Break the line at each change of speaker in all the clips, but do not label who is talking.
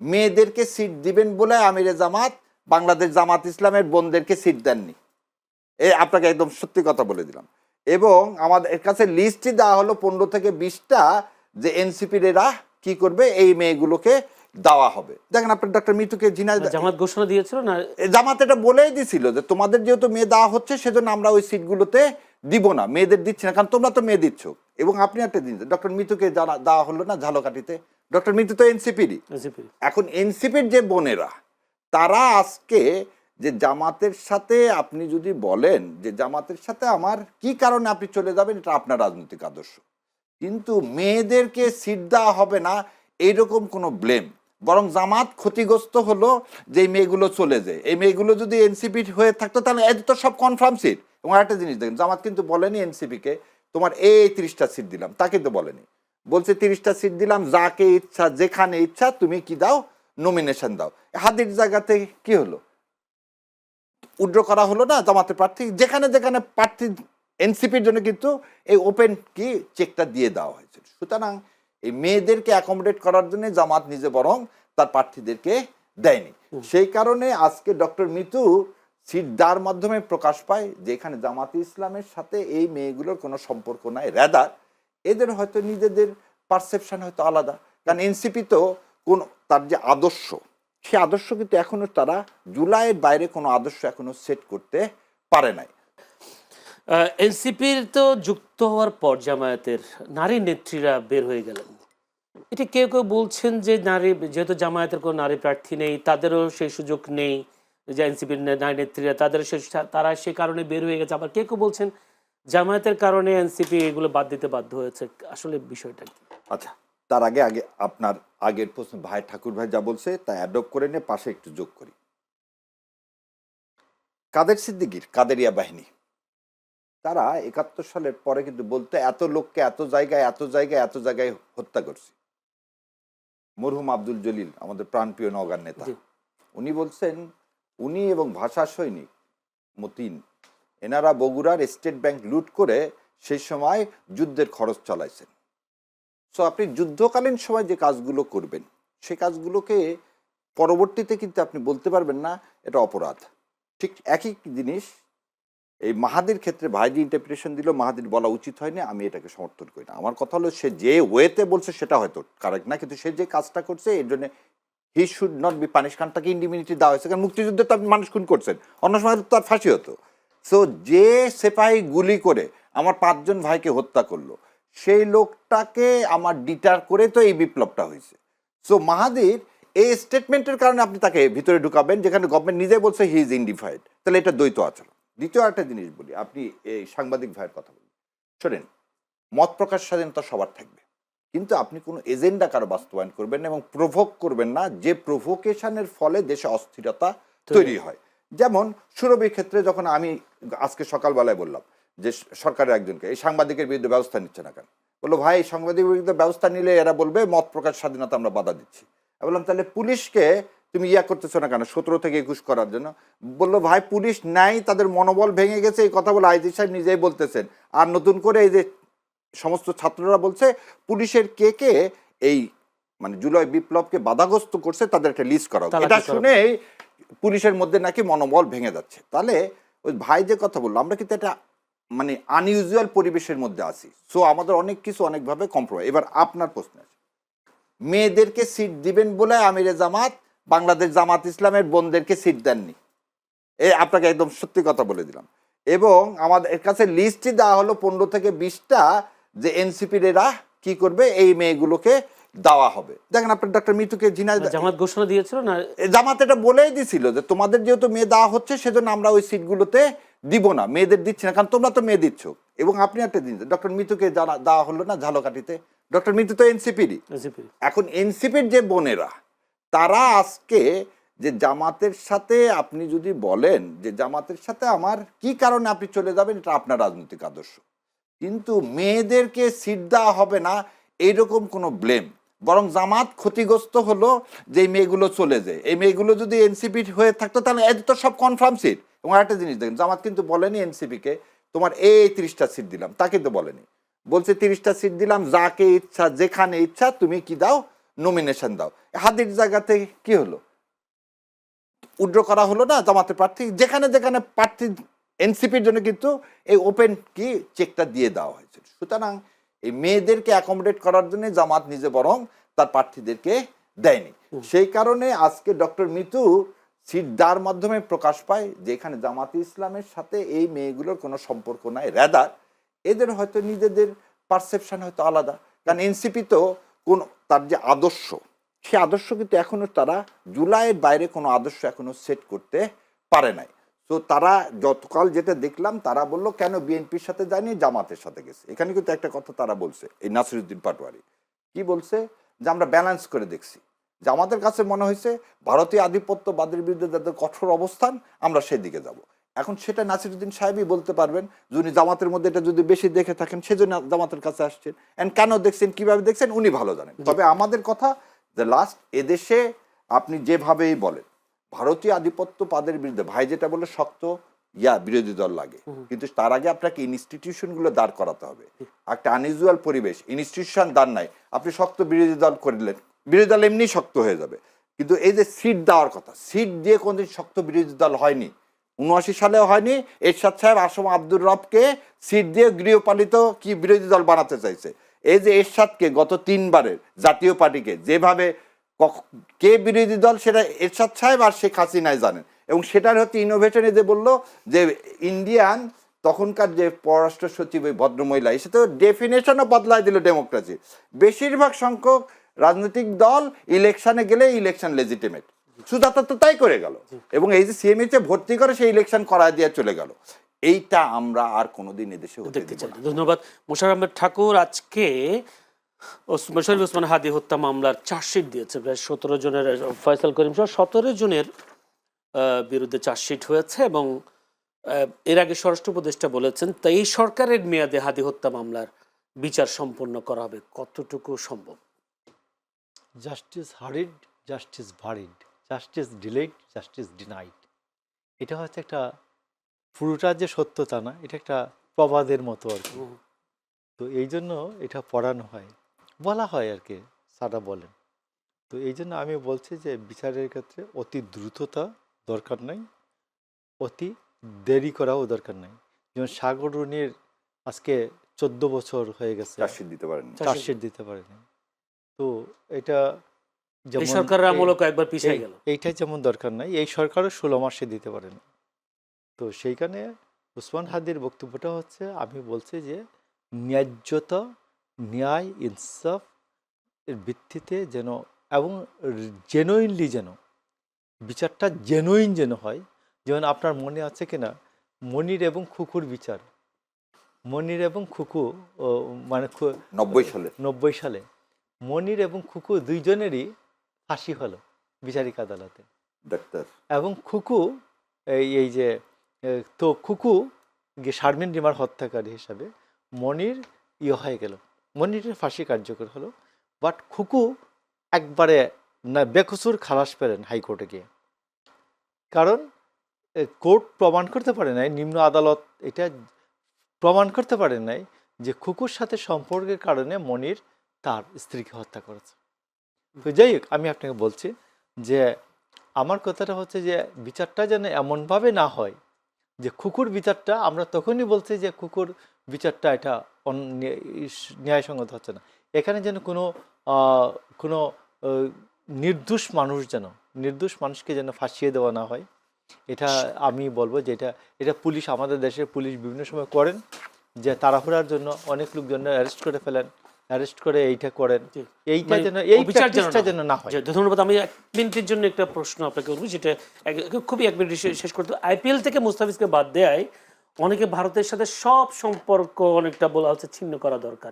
মেয়েদেরকে সিট দিবেন বলে আমিরে জামাত বাংলাদেশ জামাত ইসলামের বোনদেরকে সিট দেননি। আপনাকে একদম সত্যি কথা বলে দিলাম। এবং আমাদের কাছে লিস্টই দেওয়া হলো 15 থেকে 20টা যে এনসিপির এরা কি করবে, এই মেয়েগুলোকে দেওয়া হবে। দেখেন আপনার ডক্টর মিতুকে
জামাত ঘোষণা দিয়েছিল না,
জামাত এটা বলেই দিছিল যে তোমাদের যেহেতু মেয়ে দেওয়া হচ্ছে সেজন্য আমরা ওই সিটগুলোতে দিব না, মেয়েদের দিচ্ছি না, কারণ তোমরা তো মেয়ে দিচ্ছ। এবং আপনি একটা দিন ডক্টর মিতুকে দেওয়া হলো না ঝালকাঠিতে, ডক্টর মিতু তো এনসিপিরই। এখন এনসিপির যে বোনেরা তারা আজকে যে জামাতের সাথে, আপনি যদি বলেন যে জামাতের সাথে আমার কি কারণে আপনি চলে যাবেন, এটা আপনার রাজনৈতিক আদর্শ, কিন্তু মেয়েদেরকে সিট দেওয়া হবে না এইরকম কোনো ব্লেম, বরং জামাত ক্ষতিগ্রস্ত হলো যে এই মেয়েগুলো চলে যায়। এই মেয়েগুলো যদি এনসিপি হয়ে থাকতো তাহলে এত তো সব কনফার্ম সিট। এবং আরেকটা জিনিস দেখেন, জামাত কিন্তু বলেনি এনসিপিকে তোমার এই 30টা সিট দিলাম, তা কিন্তু বলেনি। বলছে 30টা সিট দিলাম, যাকে ইচ্ছা যেখানে ইচ্ছা তুমি কি দাও, নমিনেশন দাও। হাদির জায়গাতে কি হলো, উইথড্র করা হলো না জামাতের প্রার্থী, যেখানে যেখানে প্রার্থী এনসিপির জন্য কিন্তু এই ওপেন কি চেকটা দিয়ে দেওয়া হয়েছে। সুতরাং এই মেয়েদেরকে অ্যাকোমোডেট করার জন্য জামাত নিজে বরং তার প্রার্থীদেরকে দেয়নি। সেই কারণে আজকে ডক্টর মিতু সিট দেওয়ার মাধ্যমে প্রকাশ পায় যে এখানে জামাতে ইসলামের সাথে এই মেয়েগুলোর কোনো সম্পর্ক নাই, রেদার এদের হয়তো নিজেদের পারসেপশন হয়তো আলাদা। কারণ এনসিপি তো কোন তার যে আদর্শ, সে আদর্শ কিন্তু এখনো তারা জুলাইয়ের বাইরে কোনো আদর্শ এখনো সেট করতে পারে নাই।
এনসিপির তো যুক্ত হওয়ার পর জামায়াতের নারী নেত্রীরা বের হয়ে গেলেন। এটি কেউ কেউ বলছেন যে নারী, যেহেতু জামায়াতের কোনো নারী প্রার্থী নেই, তাদেরও সেই সুযোগ নেই, যে এনসিপির নারী নেত্রীরা তাদের তারা সে কারণে বের হয়ে গেছে। আবার কেউ কেউ বলছেন জামায়াতের কারণে এনসিপি এগুলো বাদ দিতে বাধ্য হয়েছে। আসলে বিষয়টা কি?
আচ্ছা, তার আগে আপনার আগের প্রশ্ন ভাই ঠাকুর ভাই যা বলছে তা অ্যাডপ্ট করে নিয়ে পাশে একটু যোগ করি। কাদের সিদ্দিকীর কাদেরিয়া বাহিনী তারা 71 সালের পরে কিন্তু বলতে এত লোককে এত জায়গায় এত জায়গায় এত জায়গায় হত্যা করছে। মরহুম আব্দুল জলিল আমাদের প্রাণপ্রিয় নওগাঁর নেতা, উনি বলছেন উনি এবং ভাষা সৈনিক মতিন এনারা বগুড়ার স্টেট ব্যাংক লুট করে সেই সময় যুদ্ধের খরচ চালাইছেন। সো আপনি যুদ্ধকালীন সময় যে কাজগুলো করবেন সে কাজগুলোকে পরবর্তীতে কিন্তু আপনি বলতে পারবেন না এটা অপরাধ। ঠিক একই জিনিস এই মাহাদির ক্ষেত্রে ভাই যে ইন্টারপ্রিটেশন দিল, মাহাদির বলা উচিত হয়নি, আমি এটাকে সমর্থন করি না। আমার কথা হলো সে যে ওয়েতে বলছে সেটা হয়তো কারেক্ট না, কিন্তু সে যে কাজটা করছে এর জন্য he should not be punish. কারণ তাকে ইন্ডিমিনিটি দেওয়া হয়েছে, কারণ মুক্তিযুদ্ধে তো আপনি মানুষ খুন করছেন, অন্য সময় তো আর ফাঁসি হতো। সো যে সেপাহি গুলি করে আমার 5 জন ভাইকে হত্যা করলো সেই লোকটাকে আমার ডিটার করে তো এই বিপ্লবটা হয়েছে। সো মাহাদির এই স্টেটমেন্টের কারণে আপনি তাকে ভিতরে ঢুকাবেন যেখানে গভর্নমেন্ট নিজে বলছে হি ইজ ইনডিফাইড, তাহলে এটা দ্বৈত আচরণ। দ্বিতীয় একটা জিনিস বলি, আপনি এই সাংবাদিক ভাইয়ের কথা বলি, শোনেন মত প্রকাশ স্বাধীনতা সবার থাকবে, কিন্তু আপনি কোনো এজেন্ডা কারো বাস্তবায়ন করবেন না এবং প্রভোক করবেন না যে প্রভোকেশনের ফলে দেশে অস্থিরতা তৈরি হয়। যেমন সুরভির ক্ষেত্রে যখন আমি আজকে সকালবেলায় বললাম যে সরকারের একজনকে এই সাংবাদিকের বিরুদ্ধে ব্যবস্থা নিচ্ছে না কেন, বললো ভাই সাংবাদিকের বিরুদ্ধে ব্যবস্থা নিলে এরা বলবে মত প্রকাশ স্বাধীনতা আমরা বাধা দিচ্ছি। আমি বললাম তাহলে পুলিশকে তুমি ইয়া করতেছো না কেন 17 থেকে 21 করার জন্য? বললো ভাই পুলিশ নাই, তাদের মনোবল ভেঙে গেছে, এই কথা বলে আইজি সাহেব নিজেই বলতেছেন। আর নতুন করে এই যে সমস্ত ছাত্ররা বলছে পুলিশের কে কে এই মানে জুলাই বিপ্লবকে বাধাগ্রস্ত করছে তাদের একটা লিস্ট করা, এটা শুনে পুলিশের মধ্যে নাকি মনোবল ভেঙে যাচ্ছে। তাহলে ওই ভাই যে কথা বললো আমরা কিন্তু এটা মানে আনইউজুয়াল পরিবেশের মধ্যে আছি। সো আমাদের অনেক কিছু অনেকভাবে কম্প্রোমাইজ। এবার আপনার প্রশ্ন আছে, মেয়েদেরকে সিট দিবেন বলে আমিরে জামাত বাংলাদেশ জামাত ইসলামের বোনদেরকে সিট দেননি। আপনাকে একদম সত্যি কথা বলে দিলাম। এবং আমাদের কাছে লিস্টই দেওয়া হলো 15 থেকে 20টা যে এনসিপির এরা কি করবে, এই মেয়েগুলোকে দেওয়া হবে। দেখেন আপনার ডক্টর মিতুকে
জামাত ঘোষণা দিয়েছিল না,
জামাত এটা বলেই দিছিল যে তোমাদের যেহেতু মেয়ে দেওয়া হচ্ছে সেজন্য আমরা ওই সিটগুলোতে দিব না, মেয়েদের দিচ্ছি না, কারণ তোমরা তো মেয়ে দিচ্ছ। এবং আপনি একটা জিনিস ডক্টর মিতুকে দেওয়া হলো না ঝালকাঠিতে, ডক্টর মিতু তো এনসিপিরই। এখন এনসিপির যে বোনেরা তারা আজকে যে জামাতের সাথে, আপনি যদি বলেন যে জামাতের সাথে আমার কি কারণে আপনি চলে যাবেন, এটা আপনার রাজনৈতিক আদর্শ, কিন্তু মেয়েদেরকে সিট দেওয়া হবে না এইরকম কোনো ব্লেম, বরং জামাত ক্ষতিগ্রস্ত হলো যে এই মেয়েগুলো চলে যায়। এই মেয়েগুলো যদি এনসিপি হয়ে থাকতো তাহলে এত তো সব কনফার্ম সিট। এবং আরেকটা জিনিস দেখেন, জামাত কিন্তু বলেনি এনসিপিকে তোমার এই 30টা সিট দিলাম, তা কিন্তু বলেনি। বলছে 30টা সিট দিলাম, যাকে ইচ্ছা যেখানে ইচ্ছা তুমি কি দাও, নমিনেশন দাও। হাদির জায়গাতে কি হলো, উইথড্র করা হলো না জামাতের প্রার্থী, যেখানে যেখানে প্রার্থী এনসিপির জন্য কিন্তু এই ওপেন কি চেকটা দিয়ে দেওয়া হয়েছে। সুতরাং এই মেয়েদেরকে অ্যাকোমোডেট করার জন্য জামাত নিজে বরং তার প্রার্থীদেরকে দেয়নি। সেই কারণে আজকে ডক্টর মিতু সিট দেওয়ার মাধ্যমে প্রকাশ পায় যে এখানে জামাতে ইসলামের সাথে এই মেয়েগুলোর কোনো সম্পর্ক নাই, রেদার এদের হয়তো নিজেদের পারসেপশন হয়তো আলাদা। কারণ এনসিপি তো কোন তার যে আদর্শ, সে আদর্শ কিন্তু এখনো তারা জুলাইয়ের বাইরে কোনো আদর্শ এখনো সেট করতে পারে নাই। তো তারা যতকাল যেটা দেখলাম তারা বললো কেন বিএনপির সাথে যায়নি, জামাতের সাথে গেছে। এখানে কিন্তু একটা কথা তারা বলছে, এই নাসিরুদ্দিন পাটোয়ারি কি বলছে, যে আমরা ব্যালেন্স করে দেখছি, যে আমাদের কাছে মনে হয়েছে ভারতীয় আধিপত্যবাদের বিরুদ্ধে যাদের কঠোর অবস্থান আমরা সেদিকে যাব। এখন সেটা নাসিরুদ্দিন সাহেবই বলতে পারবেন, যিনি জামাতের মধ্যে এটা যদি বেশি দেখে থাকেন সেজন্য জামাতের কাছে আসছেন, এন্ড কেন দেখছেন কিভাবে দেখছেন উনি ভালো জানেন। তবে আমাদের কথা যে লাস্ট এদেশে আপনি যেভাবেই বলেন ভারতীয় আধিপত্যবাদের বিরুদ্ধে, ভাই যেটা বলে শক্ত বিরোধী দল লাগে, কিন্তু তার আগে আপনাকে ইনস্টিটিউশন গুলো দাঁড় করাতে হবে। একটা আনইউজুয়াল পরিবেশ, ইনস্টিটিউশন দাঁড় নাই, আপনি শক্ত বিরোধী দল করলেন, বিরোধী দল এমনি শক্ত হয়ে যাবে। কিন্তু এই যে সিট দেওয়ার কথা, সিট দিয়ে কোনদিন শক্ত বিরোধী দল হয়নি, 79 সালেও হয়নি। এরশাদ সাহেব আসম আব্দুর রবকে সিট দিয়ে গৃহপালিত কি বিরোধী দল বানাতে চাইছে। এই যে এরশাদকে গত 3 বারের জাতীয় পার্টিকে যেভাবে কে বিরোধী দল সেটা এরশাদ সাহেব আর শেখ হাসিনাই জানেন। এবং সেটার হচ্ছে ইনোভেশনে যে বললো যে ইন্ডিয়ান তখনকার যে পররাষ্ট্র সচিব ওই ভদ্রমহিলা এসে তো ডেফিনেশনও বদলায় দিল ডেমোক্রেসি। বেশিরভাগ সংখ্যক রাজনৈতিক দল ইলেকশনে গেলে ইলেকশন লেজিটিমেট, সুজাতা তো তাই করে গেল। এবং এই যে সিএমএইচে ভর্তি করে সেই ইলেকশন করায় দিয়ে চলে গেল। এইটা আমরা আর কোনোদিন এদেশে হতে দেব না।
ধন্যবাদ মোশাররফ আহমেদ ঠাকুর। আজকে শরীফ ওসমান হাদি হত্যা মামলার চার্জশিট দিয়েছে প্রায় 17 জনের, ফয়সাল করিম সহ 17 জনের বিরুদ্ধে চার্জশিট হয়েছে। এবং এর আগে স্বরাষ্ট্র উপদেষ্টা বলেছেন তা এই সরকারের মেয়াদে হাদি হত্যা মামলার বিচার সম্পন্ন করা হবে, কতটুকু সম্ভব?
Justice hurried, justice buried, justice delayed, justice denied, এটা হচ্ছে একটা পুরোটা যে সত্যতা না, এটা একটা প্রবাদের মতো আর কি। তো এই জন্য এটা পড়ানো হয়, বলা হয় আর কি, স্যাররা বলেন। তো এই জন্য আমি বলছি যে বিচারের ক্ষেত্রে অতি দ্রুততা দরকার নাই, অতি দেরি করাও দরকার নাই। যেমন সাগর রুনির আজকে 14 বছর হয়ে গেছে,
চার্জশিট দিতে পারেন,
চার্জশিট দিতে পারেনি। তো এটা
এই সরকারের আমলে কয়েকবার পিছিয়ে গেল,
এইটাই যেমন দরকার নাই, এই সরকারও 16 মাসে দিতে পারে না। তো সেইখানে ওসমান হাদির বক্তব্যটা হচ্ছে, আমি বলছি যে ন্যায্যতা, ন্যায়, ইনসাফ এর ভিত্তিতে যেন, এবং জেনুইনলি যেন বিচারটা জেনুইন যেন হয়। যেমন আপনার মনে আছে কিনা মনির এবং খুকুর বিচার, মনির এবং খুকু মানে 90 সালে মনির এবং খুকু দুইজনেরই ফাঁসি হলো বিচারিক আদালতে।
ডাক্তার
এবং খুকু এই যে তো খুকু শারমিন রিমার হত্যাকারী হিসাবে, মনির হয়ে গেল, মনিরের ফাঁসি কার্যকর হলো। বাট খুকু একবারে না বেকসুর খালাস পেলেন হাইকোর্টে গিয়ে, কারণ কোর্ট প্রমাণ করতে পারে নাই, নিম্ন আদালত এটা প্রমাণ করতে পারে নাই যে খুকুর সাথে সম্পর্কের কারণে মনির তার স্ত্রীকে হত্যা করেছে। তো যাই হোক, আমি আপনাকে বলছি যে আমার কথাটা হচ্ছে যে বিচারটা যেন এমনভাবে না হয় যে খুকুর বিচারটা, আমরা তখনই বলছি যে খুকুর বিচারটা এটা ন্যায়সঙ্গত হচ্ছে না। এখানে যেন কোনো নির্দোষ মানুষকে যেন ফাঁসিয়ে দেওয়া না হয়, এটা আমি বলবো যে এটা পুলিশ, আমাদের দেশের পুলিশ বিভিন্ন সময় করেন যে তাড়াহুড়ার জন্য অনেক লোকজন অ্যারেস্ট করে ফেলেন, অ্যারেস্ট করে এইটা করেন, এইটা যেন এই প্র্যাকটিসটা যেন না হয়।
ধন্যবাদ। আমি 1 মিনিটের জন্য একটা প্রশ্ন আপনাকে করবো, যেটা খুবই 1 মিনিট শেষ করতে। আইপিএল থেকে মুস্তাফিজকে বাদ দেয় অনেকে ভারতের সাথে সব সম্পর্ক অনেকটা বলা হচ্ছে ছিন্ন করা দরকার,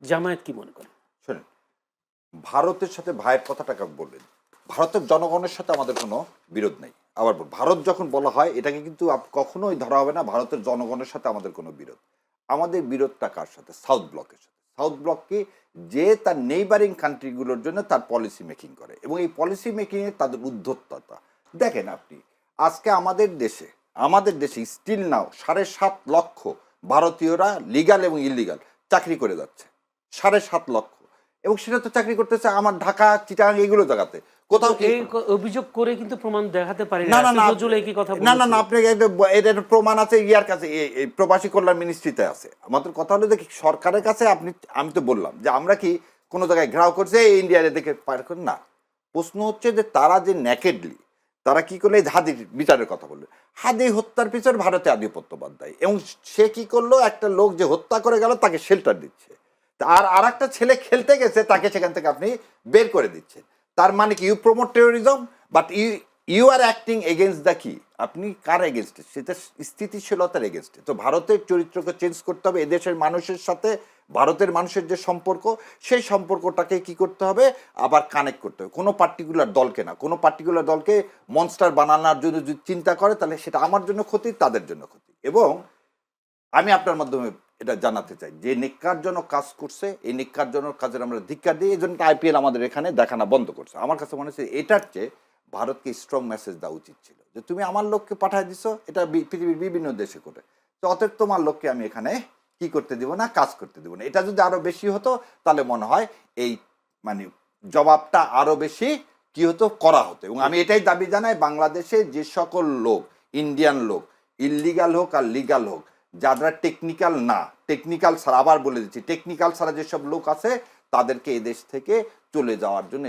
জামায়াত কি মনে করে?
শোনেন, ভারতের সাথে ভাইয়ের কথাটা বললেন, ভারতের জনগণের সাথে আমাদের কোনো বিরোধ নেই। আবার ভারত যখন বলা হয় এটাকে কিন্তু কখনোই ধরা হবে না ভারতের জনগণের সাথে আমাদের কোনো বিরোধ। আমাদের বিরোধটা কার সাথে? সাউথ ব্লকের সাথে। সাউথ ব্লককে যে তার নেইবারিং কান্ট্রিগুলোর জন্য তার পলিসি মেকিং করে, এবং এই পলিসি মেকিংয়ে তাদের উদ্ধত্ততা দেখেন আপনি। আজকে আমাদের দেশে স্টিল নাও 7.5 লক্ষ ভারতীয়রা লিগাল এবং ইলিগাল চাকরি করে যাচ্ছে, 7.5 লক্ষ। এবং সেটা তো চাকরি করতেছে আমার ঢাকা চিটাগাং এগুলো জায়গাতে, কোথাও কি
এই অভিযোগ করে কিন্তু প্রমাণ দেখাতে পারি
না না না
নজরুল একই কথা
না না না
বলেছিল।
আপনি এর প্রমাণ আছে ইয়ার কাছে, এই প্রবাসী কল্যাণ মিনিস্ট্রিতে আছে। আমাদের কথা হলো যে কি সরকারের কাছে আপনি, আমি তো বললাম যে আমরা কি কোনো জায়গায় ঘেরাও করছে ইন্ডিয়ার দেখে পার করে না। প্রশ্ন হচ্ছে যে তারা যে নেকেডলি তারা কি করলে, এই হাদির বিচারের কথা বললো, হাদি হত্যার পিছনে ভারতে আধিপত্যবাদ দেয়, এবং সে কি করলো, একটা লোক যে হত্যা করে গেল তাকে শেল্টার দিচ্ছে, আর একটা ছেলে খেলতে গেছে তাকে সেখান থেকে আপনি বের করে দিচ্ছেন। তার মানে কি you promote terrorism, but you are acting against the কি, আপনি কার এগেনস্টে, সেটা স্থিতিশীলতার এগেনস্টে। তো ভারতের চরিত্রকে চেঞ্জ করতে হবে, এদেশের মানুষের সাথে ভারতের মানুষের যে সম্পর্ক, সেই সম্পর্কটাকে কি করতে হবে, আবার কানেক্ট করতে হবে। কোনো পার্টিকুলার দলকে না, কোনো পার্টিকুলার দলকে মনস্টার বানানোর জন্য যদি চিন্তা করে তাহলে সেটা আমার জন্য ক্ষতি, তাদের জন্য ক্ষতি। এবং আমি আপনার মাধ্যমে এটা জানাতে চাই যে নিকারজনক কাজ করছে, এই নিকারজনক কাজের আমরা ধিক্কার দিই, এই জন্য আইপিএল আমাদের এখানে দেখানো বন্ধ করছে। আমার কাছে মনে হচ্ছে এটার চেয়ে ভারতকে স্ট্রং মেসেজ দেওয়া উচিত ছিল যে তুমি আমার লোককে পাঠিয়ে দিছো, এটা পৃথিবীর বিভিন্ন দেশে করে, তো অতএব তোমার লোককে আমি এখানে কি করতে দিব না, কাজ করতে দিব না। এটা যদি আরো বেশি হতো তাহলে মনে হয় এই মানে জবাবটা আরো বেশি কি হতো, করা হতো। এবং আমি এটাই দাবি জানাই, বাংলাদেশে যে সকল লোক, ইন্ডিয়ান লোক, ইললিগাল হোক আর লিগাল হোক, যারা টেকনিক্যাল না, টেকনিক্যাল ছাড়া, আবার বলে দিচ্ছি, টেকনিক্যাল ছাড়া যেসব লোক আছে তাদেরকে এদেশ থেকে চলে যাওয়ার জন্য